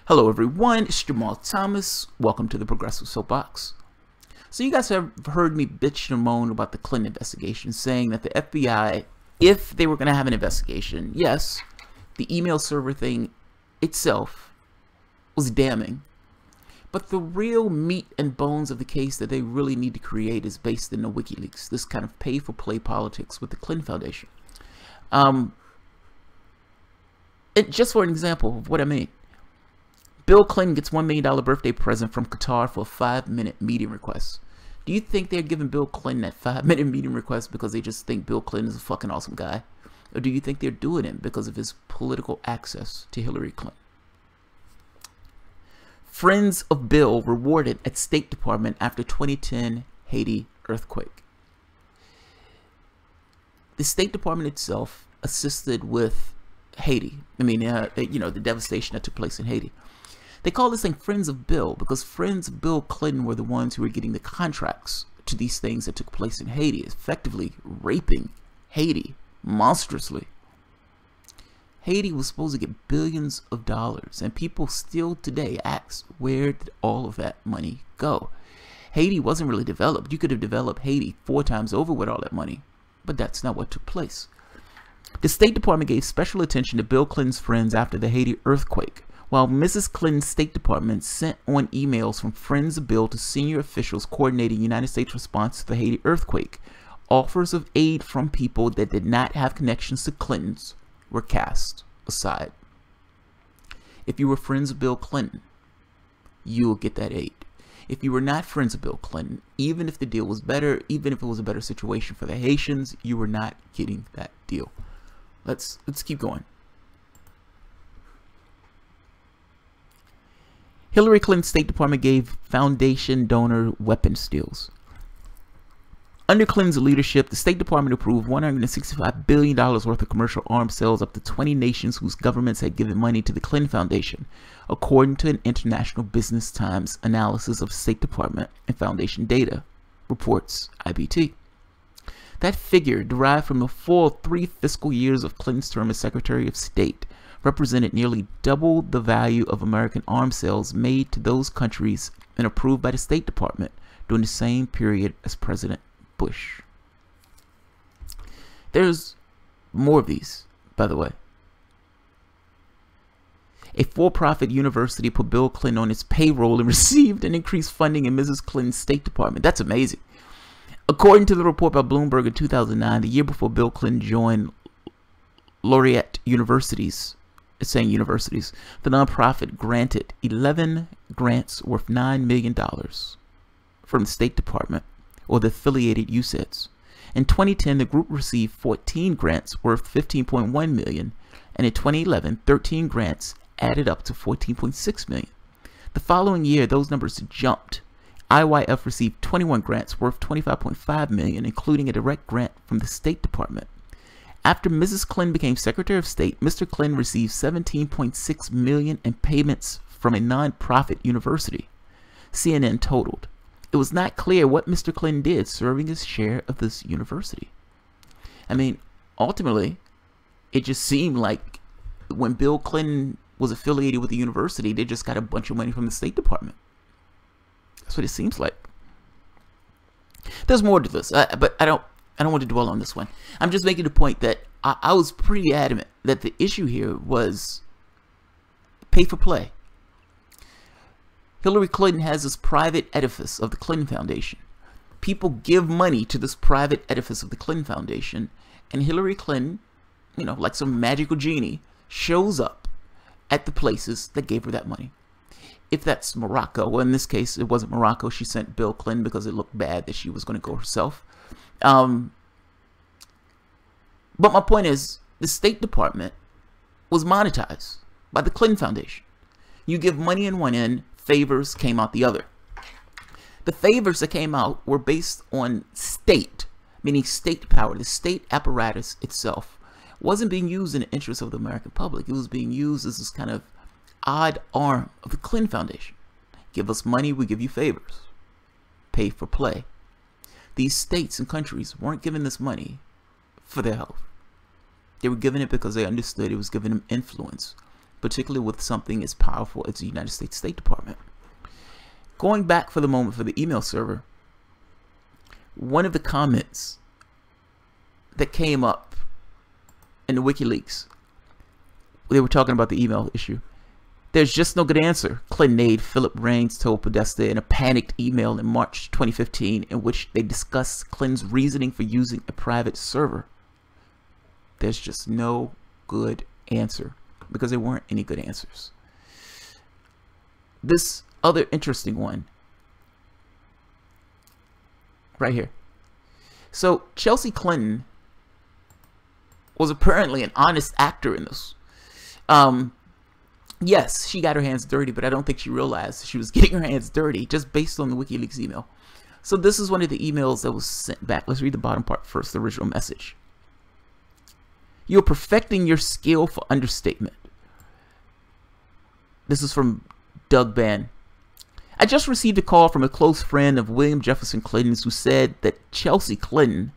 Hello everyone, it's Jamal Thomas. Welcome to the Progressive Soapbox. So you guys have heard me bitch and moan about the Clinton investigation, saying that the FBI, if they were going to have an investigation, yes, the email server thing itself was damning. But the real meat and bones of the case that they really need to create is based in the WikiLeaks, this kind of pay-for-play politics with the Clinton Foundation. Just for an example of what I mean. Bill Clinton gets $1 million birthday present from Qatar for a 5-minute meeting request. Do you think they're giving Bill Clinton that 5-minute meeting request because they just think Bill Clinton is a fucking awesome guy? Or do you think they're doing it because of his political access to Hillary Clinton? Friends of Bill rewarded at State Department after 2010 Haiti earthquake. The State Department itself assisted with Haiti. The devastation that took place in Haiti. They call this thing Friends of Bill because friends of Bill Clinton were the ones who were getting the contracts to these things that took place in Haiti, effectively raping Haiti monstrously. Haiti was supposed to get billions of dollars, and people still today ask, where did all of that money go? Haiti wasn't really developed. You could have developed Haiti 4 times over with all that money, but that's not what took place. The State Department gave special attention to Bill Clinton's friends after the Haiti earthquake, while Mrs. Clinton's State Department sent on emails from friends of Bill to senior officials coordinating United States response to the Haiti earthquake. Offers of aid from people that did not have connections to Clintons were cast aside. If you were friends of Bill Clinton, you will get that aid. If you were not friends of Bill Clinton, even if the deal was better, even if it was a better situation for the Haitians, you were not getting that deal. Let's keep going. Hillary Clinton's State Department gave foundation donor weapons deals. Under Clinton's leadership, the State Department approved $165 billion worth of commercial arms sales up to 20 nations whose governments had given money to the Clinton Foundation, according to an International Business Times analysis of State Department and Foundation data, reports IBT. That figure, derived from the full 3 fiscal years of Clinton's term as Secretary of State, represented nearly double the value of American arms sales made to those countries and approved by the State Department during the same period as President Bush. There's more of these, by the way. A for-profit university put Bill Clinton on its payroll and received an increased funding in Mrs. Clinton's State Department. That's amazing. According to the report by Bloomberg in 2009, the year before Bill Clinton joined Laureate Universities, it's saying universities, the nonprofit granted 11 grants worth $9 million from the State Department or the affiliated USAIDs. In 2010, the group received 14 grants worth $15.1 million, and in 2011, 13 grants added up to $14.6 million. The following year, those numbers jumped. IYF received 21 grants worth $25.5 million, including a direct grant from the State Department. After Mrs. Clinton became Secretary of State, Mr. Clinton received $17.6 million in payments from a nonprofit university. CNN totaled. It was not clear what Mr. Clinton did serving his share of this university. I mean, ultimately, it just seemed like when Bill Clinton was affiliated with the university, they just got a bunch of money from the State Department. That's what it seems like. There's more to this, but I don't want to dwell on this one. I'm just making the point that I was pretty adamant that the issue here was pay for play. Hillary Clinton has this private edifice of the Clinton Foundation. People give money to this private edifice of the Clinton Foundation, and Hillary Clinton, like some magical genie, shows up at the places that gave her that money. If that's Morocco, well, in this case, it wasn't Morocco. She sent Bill Clinton because it looked bad that she was going to go herself. But my point is, the State Department was monetized by the Clinton Foundation. You give money in one end, favors came out the other. The favors that came out were based on state, meaning state power. The state apparatus itself wasn't being used in the interest of the American public. It was being used as this kind of odd arm of the Clinton Foundation. Give us money, we give you favors. Pay for play. These states and countries weren't given this money for their health. They were given it because they understood it was giving them influence. particularly with something as powerful as the United States State Department. Going back for the moment for the email server, one of the comments that came up in the WikiLeaks, they were talking about the email issue. There's just no good answer, Clinton aide Philip Raines told Podesta in a panicked email in March 2015 in which they discussed Clinton's reasoning for using a private server. There's just no good answer, because there weren't any good answers. This other interesting one right here. So Chelsea Clinton was apparently an honest actor in this. Yes, she got her hands dirty, but I don't think she realized she was getting her hands dirty just based on the WikiLeaks email. So this is one of the emails that was sent back. Let's read the bottom part first, the original message. You're perfecting your skill for understatement. This is from Doug Bann. I just received a call from a close friend of William Jefferson Clinton's who said that Chelsea Clinton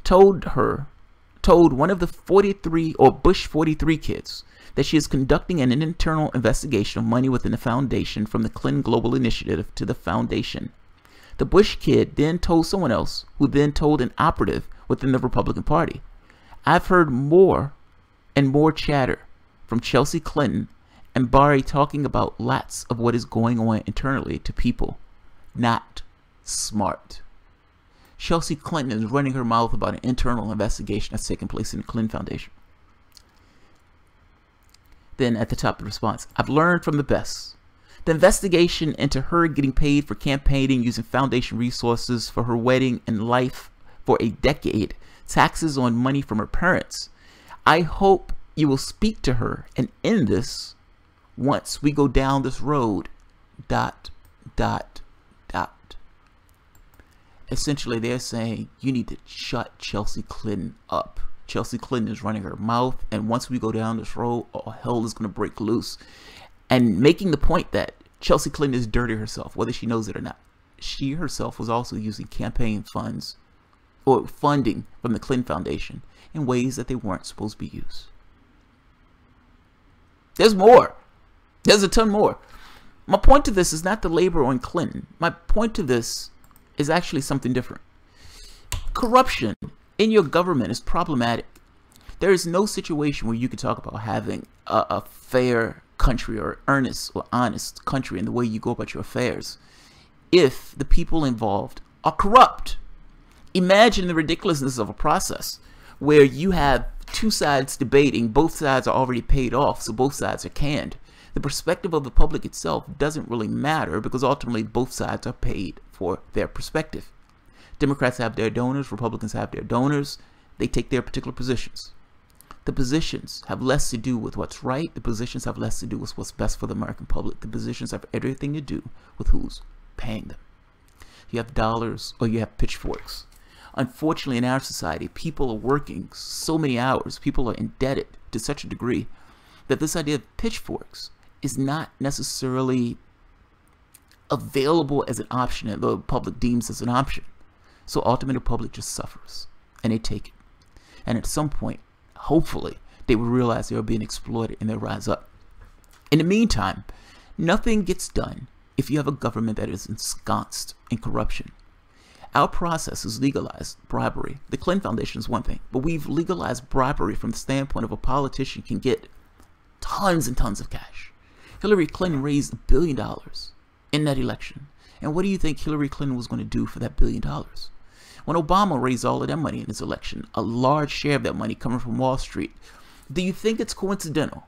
told one of the 43 or Bush 43 kids that she is conducting an internal investigation of money within the foundation from the Clinton Global Initiative to the foundation. The Bush kid then told someone else, who then told an operative within the Republican Party. I've heard more and more chatter from Chelsea Clinton and Barry talking about lots of what is going on internally to people. Not smart. Chelsea Clinton is running her mouth about an internal investigation that's taking place in the Clinton Foundation. Then at the top of the response, I've learned from the best. The investigation into her getting paid for campaigning using foundation resources for her wedding and life for a decade, taxes on money from her parents. I hope you will speak to her and end this once we go down this road. ... Essentially, they're saying you need to shut Chelsea Clinton up. Chelsea Clinton is running her mouth, and once we go down this road, all hell is going to break loose. And making the point that Chelsea Clinton is dirty herself, whether she knows it or not. She herself was also using campaign funds or funding from the Clinton Foundation in ways that they weren't supposed to be used. There's more. There's a ton more. My point to this is not the labor on Clinton. My point to this is actually something different. Corruption in your government is problematic. There is no situation where you could talk about having a fair country or earnest or honest country in the way you go about your affairs if the people involved are corrupt. Imagine the ridiculousness of a process where you have two sides debating, both sides are already paid off, so both sides are canned. The perspective of the public itself doesn't really matter because ultimately both sides are paid for their perspective. Democrats have their donors, Republicans have their donors. They take their particular positions. The positions have less to do with what's right. The positions have less to do with what's best for the American public. The positions have everything to do with who's paying them. You have dollars or you have pitchforks. Unfortunately, in our society, people are working so many hours. People are indebted to such a degree that this idea of pitchforks is not necessarily available as an option and the public deems as an option. So ultimately, the public just suffers and they take it. And at some point, hopefully, they will realize they are being exploited and they'll rise up. In the meantime, nothing gets done if you have a government that is ensconced in corruption. Our process is legalized bribery. The Clinton Foundation is one thing, but we've legalized bribery from the standpoint of a politician can get tons and tons of cash. Hillary Clinton raised $1 billion in that election. And what do you think Hillary Clinton was going to do for that $1 billion? When Obama raised all of that money in his election, a large share of that money coming from Wall Street, do you think it's coincidental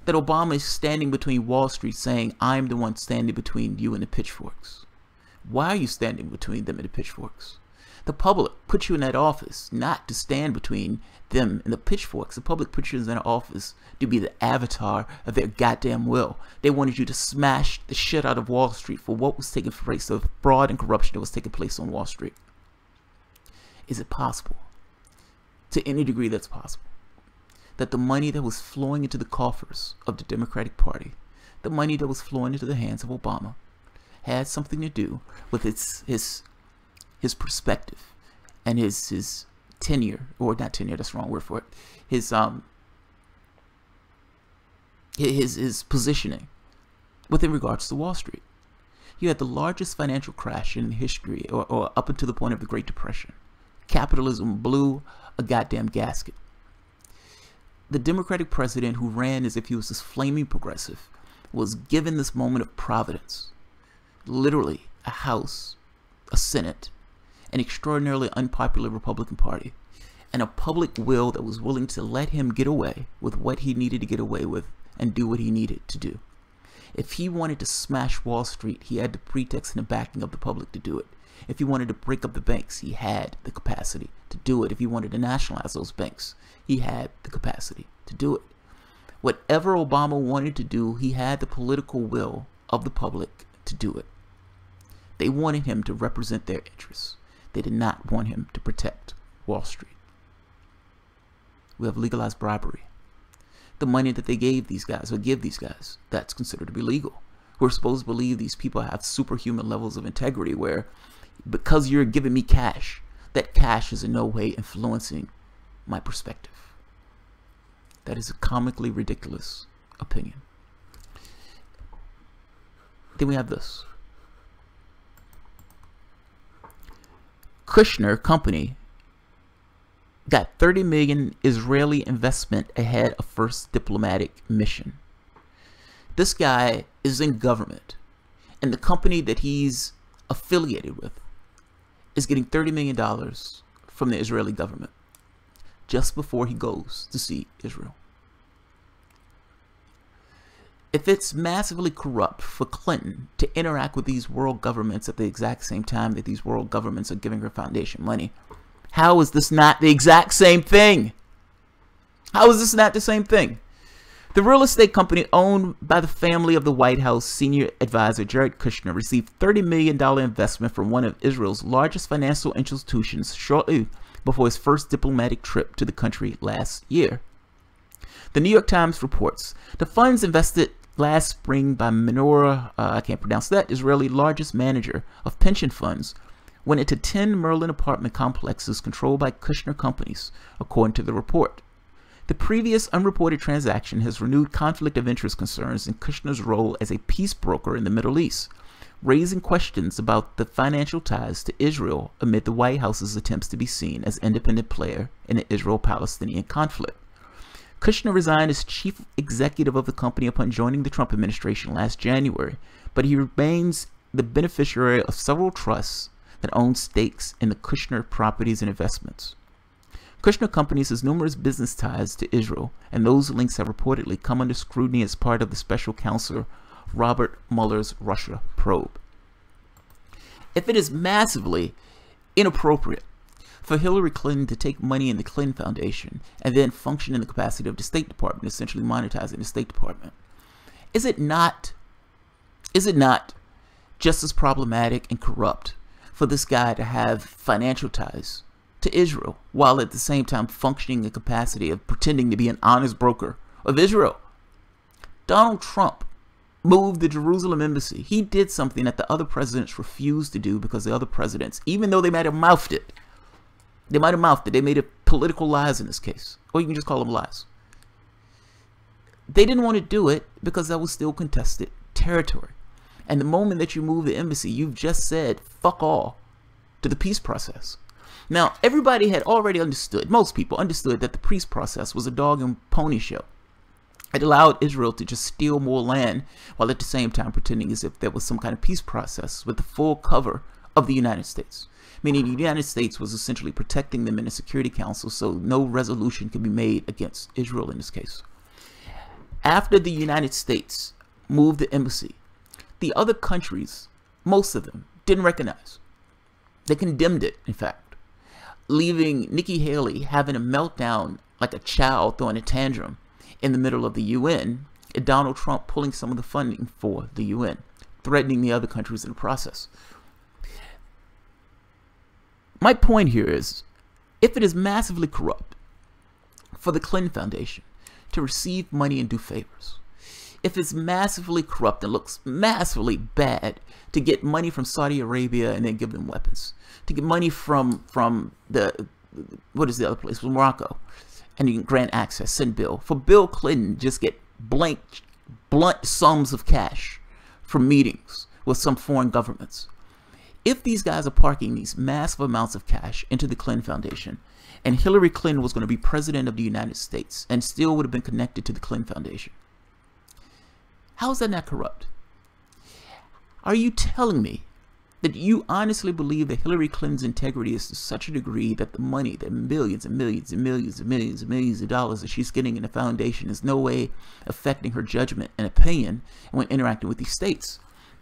that Obama is standing between Wall Street saying, I'm the one standing between you and the pitchforks? Why are you standing between them and the pitchforks? The public put you in that office not to stand between them and the pitchforks. The public put you in that office to be the avatar of their goddamn will. They wanted you to smash the shit out of Wall Street for what was taking place, the fraud and corruption that was taking place on Wall Street. Is it possible, to any degree that's possible, that the money that was flowing into the coffers of the Democratic Party, the money that was flowing into the hands of Obama, had something to do with his perspective and his tenure, or not tenure, that's the wrong word for it, his his positioning within regards to Wall Street. You had the largest financial crash in history, or up until the point of the Great Depression. Capitalism blew a goddamn gasket. The Democratic president, who ran as if he was this flaming progressive, was given this moment of providence. Literally, a House, a Senate, an extraordinarily unpopular Republican Party, and a public will that was willing to let him get away with what he needed to get away with and do what he needed to do. If he wanted to smash Wall Street, he had the pretext and the backing of the public to do it. If he wanted to break up the banks, he had the capacity to do it. If he wanted to nationalize those banks, he had the capacity to do it. Whatever Obama wanted to do, he had the political will of the public to do it. They wanted him to represent their interests. They did not want him to protect Wall Street. We have legalized bribery. The money that they gave these guys, or give these guys, that's considered to be legal. We're supposed to believe these people have superhuman levels of integrity where, because you're giving me cash, that cash is in no way influencing my perspective. That is a comically ridiculous opinion. Then we have this. Kushner Company got 30 million Israeli investment ahead of first diplomatic mission. This guy is in government, and the company that he's affiliated with is getting $30 million from the Israeli government just before he goes to see Israel. If it's massively corrupt for Clinton to interact with these world governments at the exact same time that these world governments are giving her foundation money, how is this not the exact same thing? How is this not the same thing? The real estate company owned by the family of the White House senior advisor Jared Kushner received $30 million investment from one of Israel's largest financial institutions shortly before his first diplomatic trip to the country last year. The New York Times reports the funds invested last spring by Menorah, I can't pronounce that, Israeli largest manager of pension funds, went into 10 Merlin apartment complexes controlled by Kushner companies, according to the report. The previous unreported transaction has renewed conflict of interest concerns in Kushner's role as a peace broker in the Middle East, raising questions about the financial ties to Israel amid the White House's attempts to be seen as an independent player in the Israel-Palestinian conflict. Kushner resigned as chief executive of the company upon joining the Trump administration last January, but he remains the beneficiary of several trusts that own stakes in the Kushner properties and investments. Kushner Companies has numerous business ties to Israel, and those links have reportedly come under scrutiny as part of the special counsel Robert Mueller's Russia probe. If it is massively inappropriate for Hillary Clinton to take money in the Clinton Foundation and then function in the capacity of the State Department, essentially monetizing the State Department, is it not just as problematic and corrupt for this guy to have financial ties to Israel while at the same time functioning in the capacity of pretending to be an honest broker of Israel? Donald Trump moved the Jerusalem embassy. He did something that the other presidents refused to do because the other presidents, even though they might have mouthed it, they made it political lies in this case, or you can just call them lies. They didn't want to do it because that was still contested territory. And the moment that you move the embassy, you've just said fuck all to the peace process. Now, everybody had already understood, most people understood, that the peace process was a dog and pony show. It allowed Israel to just steal more land while at the same time pretending as if there was some kind of peace process with the full cover of the United States. Meaning the United States was essentially protecting them in the Security Council so no resolution could be made against Israel in this case. After the United States moved the embassy, the other countries, most of them, didn't recognize. They condemned it, in fact, leaving Nikki Haley having a meltdown like a child throwing a tantrum in the middle of the UN, and Donald Trump pulling some of the funding for the UN, threatening the other countries in the process. My point here is, if it is massively corrupt for the Clinton Foundation to receive money and do favors, if it's massively corrupt and looks massively bad to get money from Saudi Arabia and then give them weapons, to get money from the, what is the other place, from Morocco, and you can grant access, send Bill. For Bill Clinton, just get blank blunt sums of cash from meetings with some foreign governments. If these guys are parking these massive amounts of cash into the Clinton Foundation, and Hillary Clinton was going to be president of the United States and still would have been connected to the Clinton Foundation, how is that not corrupt? Are you telling me that you honestly believe that Hillary Clinton's integrity is to such a degree that the money, the millions and millions and millions and millions and millions of dollars that she's getting in the foundation is no way affecting her judgment and opinion when interacting with these states?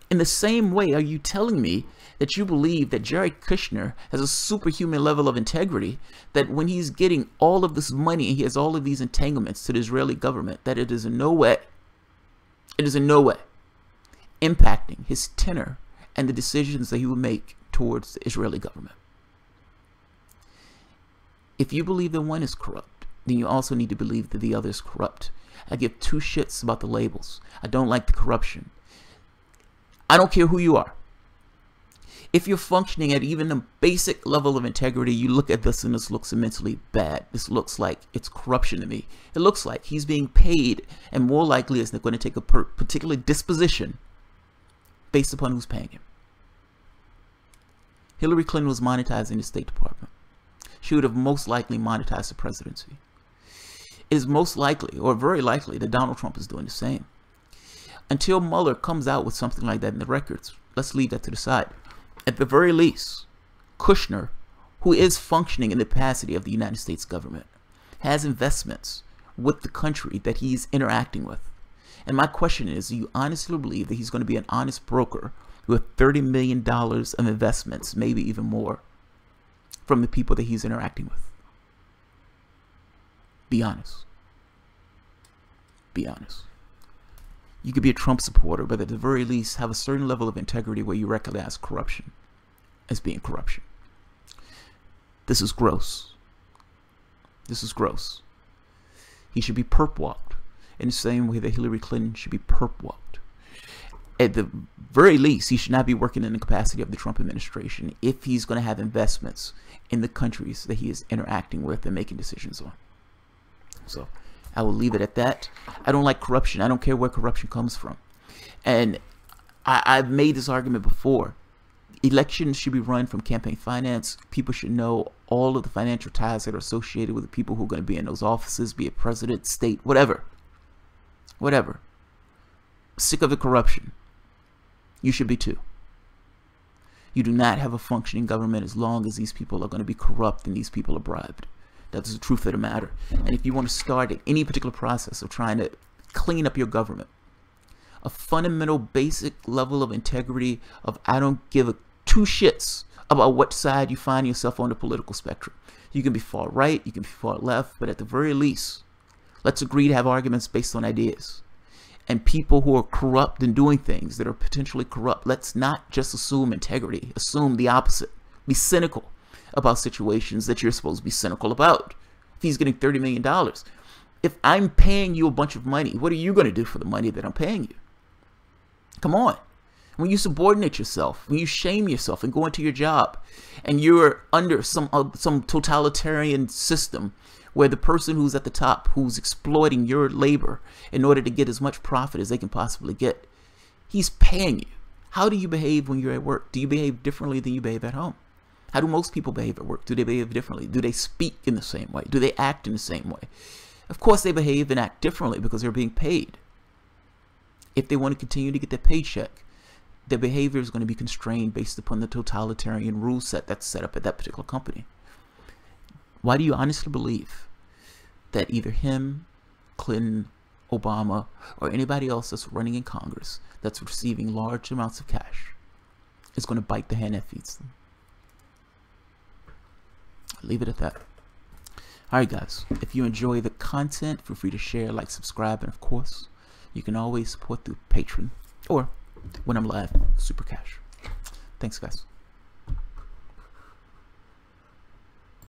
In the same way, are you telling me that you believe that Jared Kushner has a superhuman level of integrity, that when he's getting all of this money and he has all of these entanglements to the Israeli government, that it is in no way impacting his tenor and the decisions that he will make towards the Israeli government? If you believe that one is corrupt, then you also need to believe that the other is corrupt. I give two shits about the labels. I don't like the corruption. I don't care who you are. If you're functioning at even a basic level of integrity, you look at this and this looks immensely bad. This looks like it's corruption to me. It looks like he's being paid, and more likely is going to take a particular disposition based upon who's paying him. Hillary Clinton was monetizing the State Department. She would have most likely monetized the presidency. It is most likely, or very likely, that Donald Trump is doing the same. Until Mueller comes out with something like that in the records, let's leave that to the side. At the very least, Kushner, who is functioning in the capacity of the United States government, has investments with the country that he's interacting with. And my question is, do you honestly believe that he's going to be an honest broker with $30 million of investments, maybe even more, from the people that he's interacting with? Be honest. Be honest. You could be a Trump supporter, but at the very least have a certain level of integrity where you recognize corruption as being corruption. This is gross. This is gross. He should be perp-walked in the same way that Hillary Clinton should be perp-walked. At the very least, he should not be working in the capacity of the Trump administration if he's going to have investments in the countries that he is interacting with and making decisions on. So I will leave it at that. I don't like corruption. I don't care where corruption comes from. And I've made this argument before. Elections should be run from campaign finance. People should know all of the financial ties that are associated with the people who are going to be in those offices, be it president, state, whatever. Whatever. Sick of the corruption. You should be too. You do not have a functioning government as long as these people are going to be corrupt and these people are bribed. That's the truth of the matter. And if you want to start at any particular process of trying to clean up your government, a fundamental basic level of integrity of I don't give a two shits about what side you find yourself on the political spectrum. You can be far right, you can be far left, but at the very least, let's agree to have arguments based on ideas. And people who are corrupt and doing things that are potentially corrupt, let's not just assume integrity, assume the opposite. Be cynical about situations that you're supposed to be cynical about. If he's getting $30 million, if I'm paying you a bunch of money, what are you going to do for the money that I'm paying you? Come on. When you subordinate yourself, when you shame yourself and go into your job and you're under some totalitarian system where the person who's at the top, who's exploiting your labor in order to get as much profit as they can possibly get, he's paying you. How do you behave when you're at work? Do you behave differently than you behave at home? How do most people behave at work? Do they behave differently? Do they speak in the same way? Do they act in the same way? Of course they behave and act differently because they're being paid. If they want to continue to get their paycheck, their behavior is going to be constrained based upon the totalitarian rule set that's set up at that particular company. Why do you honestly believe that either him, Clinton, Obama, or anybody else that's running in Congress that's receiving large amounts of cash is going to bite the hand that feeds them? I'll leave it at that. Alright guys, if you enjoy the content, feel free to share, like, subscribe, and of course, you can always support through Patreon or when I'm live, Super Cash. Thanks guys.